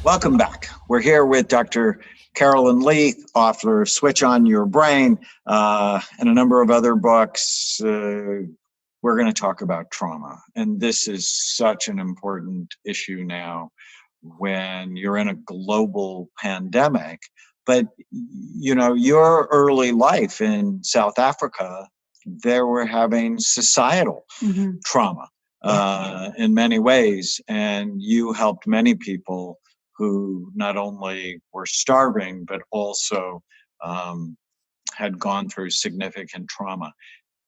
Welcome back. We're here with Dr. Carolyn Leith, author of Switch On Your Brain, and a number of other books. We're going to talk about trauma. And this is such an important issue now when you're in a global pandemic. But, you know, your early life in South Africa, they were having societal trauma in many ways. And you helped many people who not only were starving, but also had gone through significant trauma.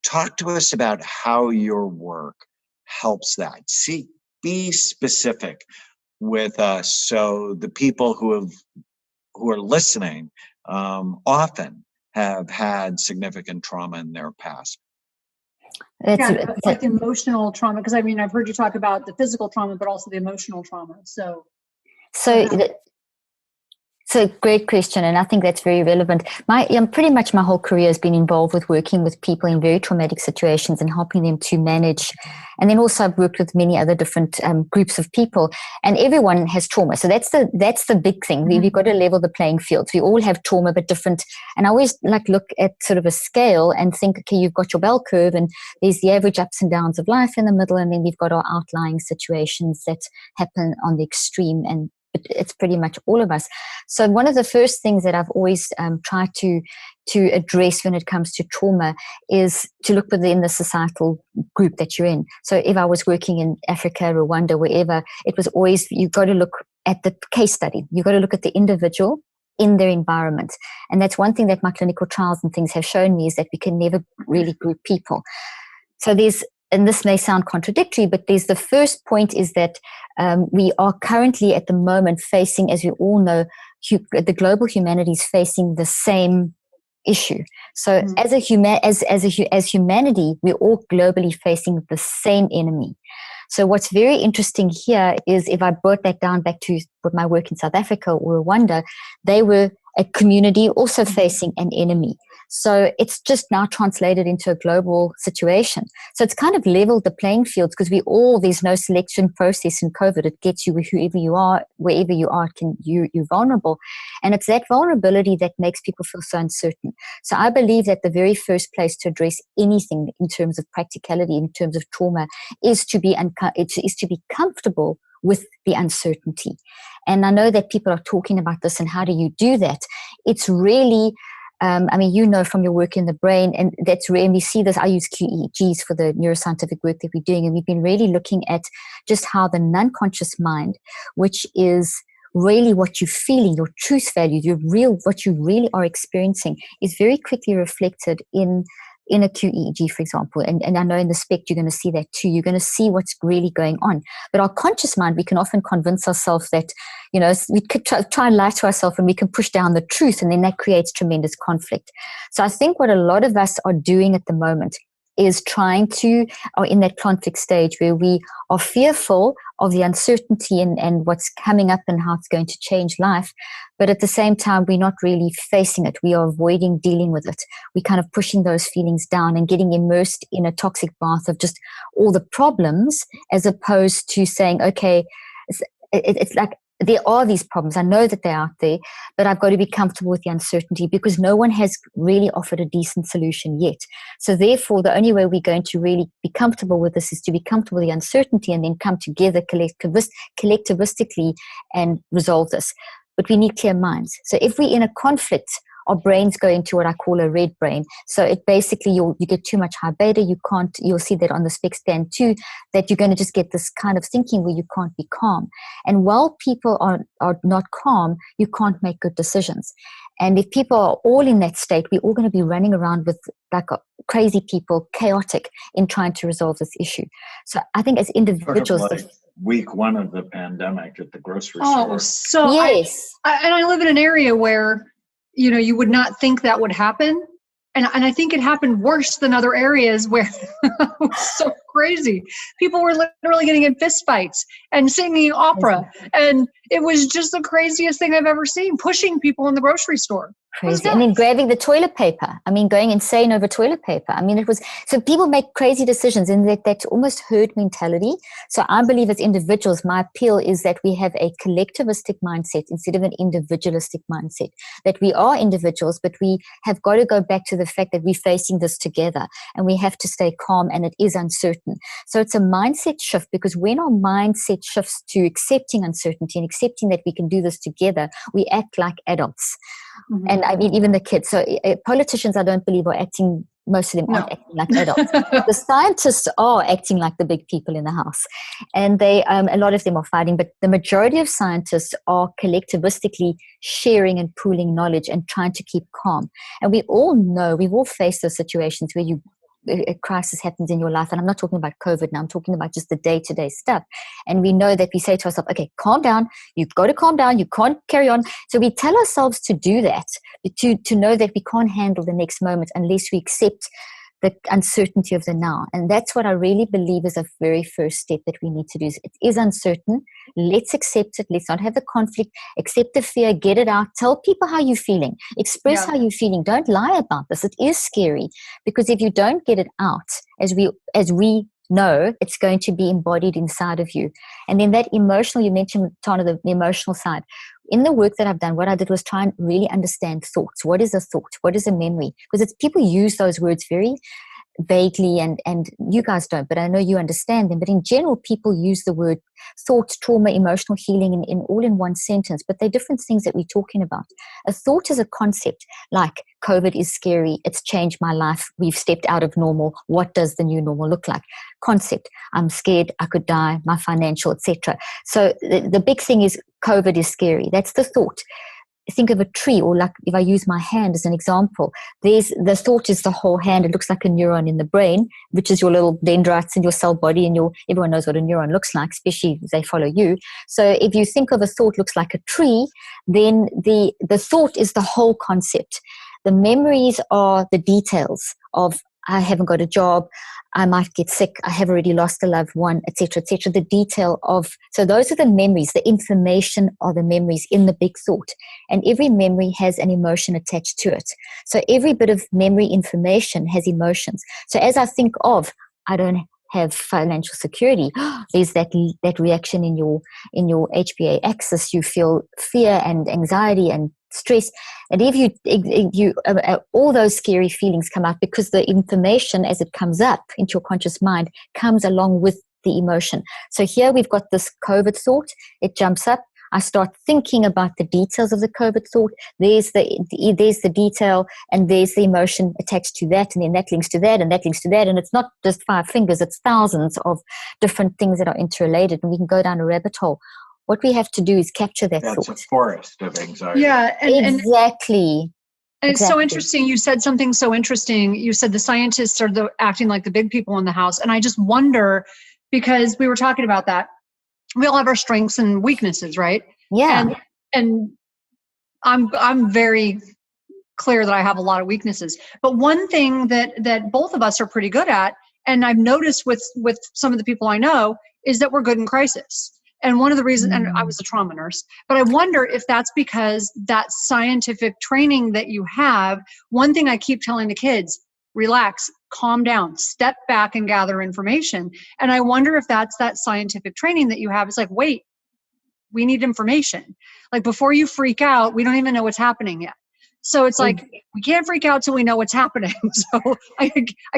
Talk to us about how your work helps that. Be specific with us, so the people who are listening often have had significant trauma in their past. Like emotional trauma, because I mean, I've heard you talk about the physical trauma, but also the emotional trauma. So great question, and I think that's very relevant. Pretty much my whole career has been involved with working with people in very traumatic situations and helping them to manage. And then also I've worked with many other different groups of people, and everyone has trauma. So that's the big thing. We've got to level the playing fields. We all have trauma, but different. And I always look at sort of a scale and think, okay, you've got your bell curve, and there's the average ups and downs of life in the middle, and then we've got our outlying situations that happen on the extreme, and it's pretty much all of us. So one of the first things that I've always tried to address when it comes to trauma is to look within the societal group that you're in. So if I was working in Africa, Rwanda, wherever, it was always, you've got to look at the case study. You've got to look at the individual in their environment. And that's one thing that my clinical trials and things have shown me, is that we can never really group people. So and this may sound contradictory, but there's the first point is that we are currently at the moment facing, as we all know, the global humanity is facing the same issue. So as humanity, we're all globally facing the same enemy. So what's very interesting here is, if I brought that down back to my work in South Africa or Rwanda, they were a community also facing an enemy. So it's just now translated into a global situation. So it's kind of leveled the playing fields, because there's no selection process in COVID. It gets you whoever you are, wherever you are, you're vulnerable. And it's that vulnerability that makes people feel so uncertain. So I believe that the very first place to address anything in terms of practicality, in terms of trauma, is to be comfortable with the uncertainty. And I know that people are talking about this, and how do you do that? It's really, from your work in the brain, and that's rare. And we see this. I use QEEGs for the neuroscientific work that we're doing, and we've been really looking at just how the non-conscious mind, which is really what you're feeling, your truth value, what you really are experiencing, is very quickly reflected in a QEEG, for example. And I know in the SPECT, you're going to see that too. You're going to see what's really going on. But our conscious mind, we can often convince ourselves that, we could try and lie to ourselves, and we can push down the truth, and then that creates tremendous conflict. So I think what a lot of us are doing at the moment is are in that conflict stage where we are fearful of the uncertainty and what's coming up and how it's going to change life. But at the same time, we're not really facing it. We are avoiding dealing with it. We're kind of pushing those feelings down and getting immersed in a toxic bath of just all the problems, as opposed to saying, okay, it's like, there are these problems. I know that they're out there, but I've got to be comfortable with the uncertainty, because no one has really offered a decent solution yet. So therefore, the only way we're going to really be comfortable with this is to be comfortable with the uncertainty, and then come together collectivistically and resolve this. But we need clear minds. So if we're in a conflict, our brains go into what I call a red brain. So it basically, you get too much high beta. You'll see that on the spec scan too, that you're going to just get this kind of thinking where you can't be calm. And while people are not calm, you can't make good decisions. And if people are all in that state, we're all going to be running around with like crazy people, chaotic, in trying to resolve this issue. So I think as individuals, sort of like week one of the pandemic at the grocery store. Oh, so yes. I live in an area where, you would not think that would happen. And I think it happened worse than other areas where it was so crazy. People were literally getting in fist fights and singing opera. And it was just the craziest thing I've ever seen, pushing people in the grocery store. Crazy. And then grabbing the toilet paper. I mean, going insane over toilet paper. I mean, it was, so people make crazy decisions in that almost herd mentality. So I believe as individuals, my appeal is that we have a collectivistic mindset instead of an individualistic mindset, that we are individuals, but we have got to go back to the fact that we're facing this together and we have to stay calm and it is uncertain. So it's a mindset shift, because when our mindset shifts to accepting uncertainty and accepting that we can do this together, we act like adults. Mm-hmm. And I mean, even the kids. So politicians, I don't believe, are acting, most of them aren't acting like adults. The scientists are acting like the big people in the house. And they, a lot of them are fighting, but the majority of scientists are collectivistically sharing and pooling knowledge and trying to keep calm. And we all know, we've all faced those situations where a crisis happens in your life. And I'm not talking about COVID now, I'm talking about just the day-to-day stuff. And we know that we say to ourselves, okay, calm down, you've got to calm down, you can't carry on. So we tell ourselves to do that, to know that we can't handle the next moment unless we accept the uncertainty of the now. And that's what I really believe is a very first step that we need to do. It is uncertain. Let's accept it. Let's not have the conflict. Accept the fear. Get it out. Tell people how you're feeling. Express how you're feeling. Don't lie about this. It is scary, because if you don't get it out, as we know, it's going to be embodied inside of you. And then that emotional, you mentioned, Tana, the emotional side. In the work that I've done, what I did was try and really understand thoughts. What is a thought? What is a memory? Because it's people use those words very vaguely, and you guys don't, but I know you understand them. But in general, people use the word thought, trauma, emotional healing in all in one sentence, but they're different things that we're talking about. A thought is a concept, like COVID is scary, it's changed my life, we've stepped out of normal, what does the new normal look like? Concept, I'm scared, I could die, my financial, etc. So the big thing is COVID is scary. That's the thought. Think of a tree, or like if I use my hand as an example, the thought is the whole hand. It looks like a neuron in the brain, which is your little dendrites in your cell body, and everyone knows what a neuron looks like, especially if they follow you. So if you think of a thought looks like a tree, then the thought is the whole concept. The memories are the details of, I haven't got a job, I might get sick, I have already lost a loved one, etc., etc. The detail of, so those are the memories. The information are the memories in the big thought. And every memory has an emotion attached to it. So every bit of memory information has emotions. So as I think of, I don't have financial security, there's that reaction in your HPA axis. You feel fear and anxiety and stress, and if you all those scary feelings come up, because the information as it comes up into your conscious mind comes along with the emotion. So here we've got this COVID thought, it jumps up, I start thinking about the details of the COVID thought, there's the detail, and there's the emotion attached to that, and then that links to that, and that links to that, and it's not just 5 fingers, it's thousands of different things that are interrelated, and we can go down a rabbit hole. What we have to do is capture that thought. That's a forest of anxiety. Yeah, exactly. And it's so interesting. You said something so interesting. You said the scientists are acting like the big people in the house. And I just wonder, because we were talking about that, we all have our strengths and weaknesses, right? Yeah. And I'm very clear that I have a lot of weaknesses. But one thing that both of us are pretty good at, and I've noticed with some of the people I know, is that we're good in crisis. And one of the reasons, and I was a trauma nurse, but I wonder if that's because that scientific training that you have. One thing I keep telling the kids, relax, calm down, step back and gather information. And I wonder if that's that scientific training that you have. It's like, wait, we need information. Like, before you freak out, we don't even know what's happening yet. So it's like, we can't freak out till we know what's happening. So I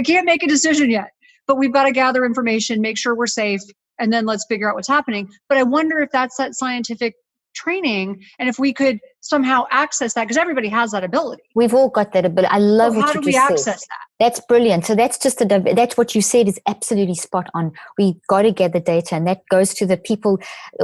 can't make a decision yet, but we've got to gather information, make sure we're safe, and then let's figure out what's happening. But I wonder if that's that scientific training, and if we could somehow access that, because everybody has that ability. We've all got that ability. I love what you just said. How do we access that? That's brilliant. So that's just that's what you said is absolutely spot on. We've got to gather data, and that goes to the people,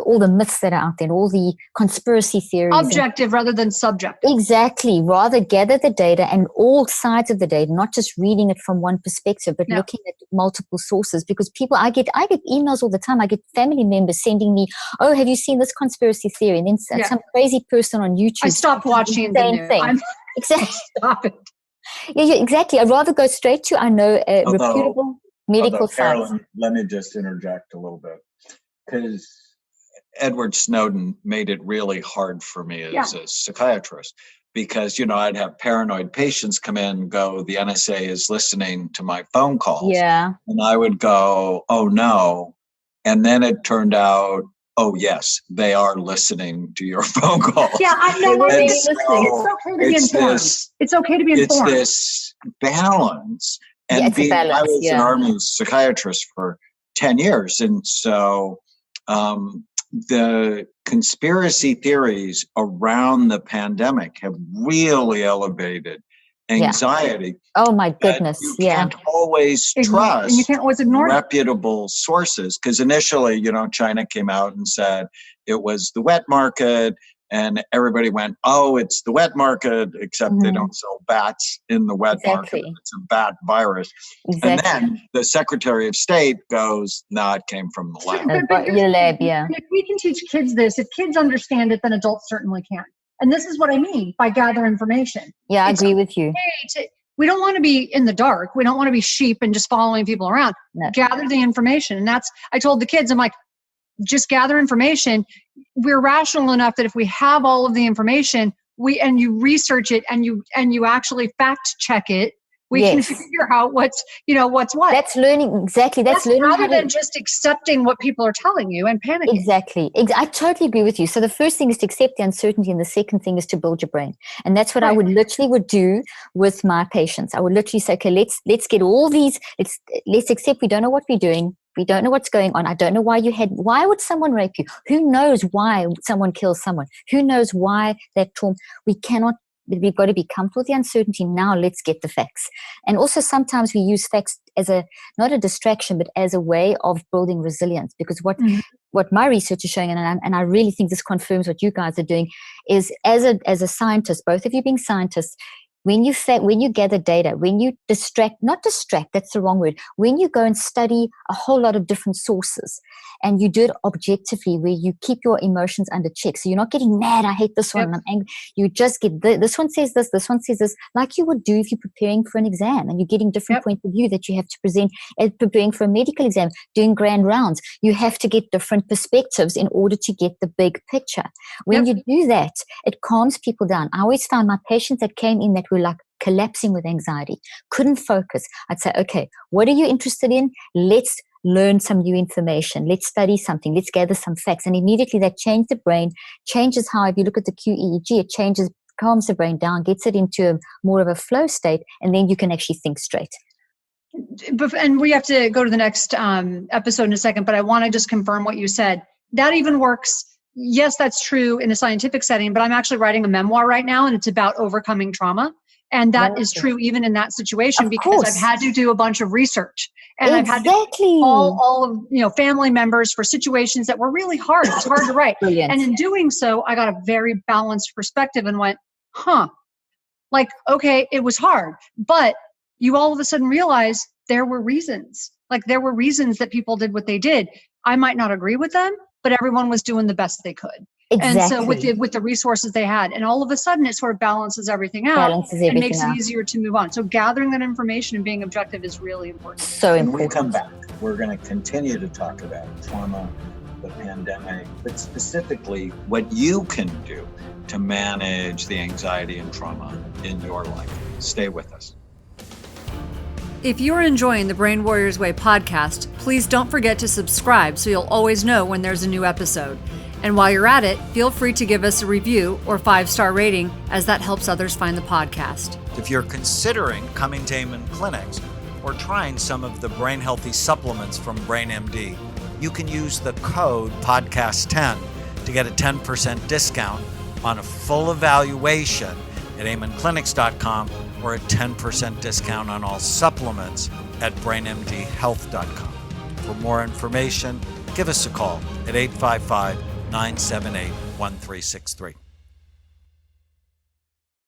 all the myths that are out there, all the conspiracy theories. Objective rather than subjective. Exactly. Rather gather the data and all sides of the data, not just reading it from one perspective, but looking at multiple sources. Because I get emails all the time. I get family members sending me, oh, have you seen this conspiracy theory? And then some crazy person on YouTube. I stopped watching the news. Exactly. Stop it. Yeah, exactly. I'd rather go straight to, I know, reputable. medical Although, science. Carolyn, let me just interject a little bit, because Edward Snowden made it really hard for me as a psychiatrist, because, I'd have paranoid patients come in and go, the NSA is listening to my phone calls. Yeah. And I would go, oh no. And then it turned out, oh yes, they are listening to your phone calls. Yeah, I know. It's okay to be informed. It's okay to be informed. It's this balance. And it's a balance, I was an Army psychiatrist for 10 years. And so the conspiracy theories around the pandemic have really elevated anxiety. Oh my goodness. You can't always trust, and you can't always ignore reputable sources, because initially, China came out and said it was the wet market, and everybody went, oh, it's the wet market, except they don't sell bats in the wet market. It's a bat virus. And then the Secretary of State goes, no, it came from the lab. Your lab, And if we can teach kids this, if kids understand it, then adults certainly can. And this is what I mean by gather information. Yeah, I agree with you. We don't want to be in the dark. We don't want to be sheep and just following people around. No. Gather the information. And I told the kids, I'm like, just gather information. We're rational enough that if we have all of the information, and you research it and you actually fact check it, we can figure out what's what. That's learning. Exactly. That's learning. Rather than just accepting what people are telling you and panicking. Exactly. I totally agree with you. So the first thing is to accept the uncertainty, and the second thing is to build your brain. And that's what I would do with my patients. I would literally say, okay, let's get all these, let's accept we don't know what we're doing. We don't know what's going on. I don't know why would someone rape you? Who knows why someone kills someone? Who knows why that trauma? We've got to be comfortable with the uncertainty. Now let's get the facts. And also sometimes we use facts as not a distraction, but as a way of building resilience. Because what my research is showing, and I really think this confirms what you guys are doing, is as a scientist, both of you being scientists, when you gather data, when you not distract, that's the wrong word. When you go and study a whole lot of different sources and you do it objectively, where you keep your emotions under check. So you're not getting mad, I hate this one, and I'm angry. You just get this one says this one says this, like you would do if you're preparing for an exam and you're getting different points of view that you have to present, preparing for a medical exam, doing grand rounds. You have to get different perspectives in order to get the big picture. When you do that, it calms people down. I always found my patients that came in that were like collapsing with anxiety, couldn't focus. I'd say, okay, what are you interested in? Let's learn some new information. Let's study something. Let's gather some facts. And immediately that changed the brain, changes how, if you look at the QEEG, it calms the brain down, gets it into more of a flow state, and then you can actually think straight. And we have to go to the next episode in a second, but I want to just confirm what you said. That even works. Yes, that's true in a scientific setting, but I'm actually writing a memoir right now, and it's about overcoming trauma. And that is true even in that situation, because I've had to do a bunch of research, and I've had to all of family members for situations that were really hard. It's hard to write. Brilliant. And in doing so, I got a very balanced perspective and went, like, okay, it was hard, but you all of a sudden realize there were reasons. Like, there were reasons that people did what they did. I might not agree with them, but everyone was doing the best they could. Exactly. And so with the resources they had, and all of a sudden it sort of balances everything out and makes it easier to move on. So gathering that information and being objective is really important. So important. When we come back, we're going to continue to talk about trauma, the pandemic, but specifically what you can do to manage the anxiety and trauma in your life. Stay with us. If you're enjoying the Brain Warriors Way podcast, please don't forget to subscribe so you'll always know when there's a new episode. And while you're at it, feel free to give us a review or 5-star rating, as that helps others find the podcast. If you're considering coming to Amen Clinics or trying some of the brain healthy supplements from BrainMD, you can use the code podcast10 to get a 10% discount on a full evaluation at amenclinics.com, or a 10% discount on all supplements at brainmdhealth.com. For more information, give us a call at 855-978-1363.